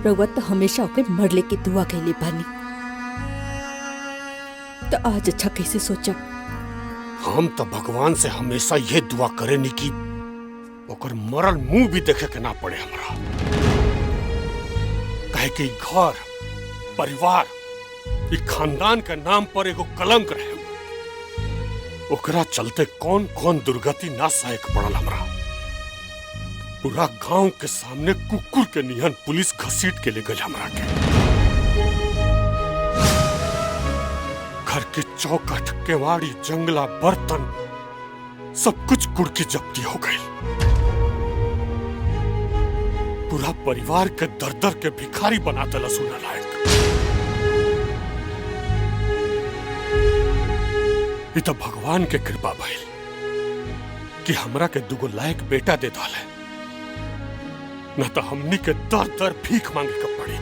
रउआ तो हमेशा ओके मरले की दुआ कैले बानी, तो आज अच्छा कैसे सोचा? हम तो भगवान से हमेशा ये दुआ करे नी कि ओकर मरल मुंह भी देखे के ना पड़े हमरा। कहे कि घर परिवार ई खानदान के नाम पर एगो कलंक रहे, ओकरा चलते कौन कौन दुर्गति ना सहे के पड़ल हमरा। पूरा गांव के सामने कुकुर के निहन पुलिस घसीट के ले गई हमरा के। घर के चौखट केवाड़ी जंगला बर्तन सब कुछ कुड़की जब्ती हो गई। पूरा परिवार के दर दर के भिखारी बना देला सुना लायक। ये तो भगवान के कृपा भइल कि हमरा के दुगो लायक बेटा दे डाले, न तो हमनी के दर दर भीख मांगे के पड़ी।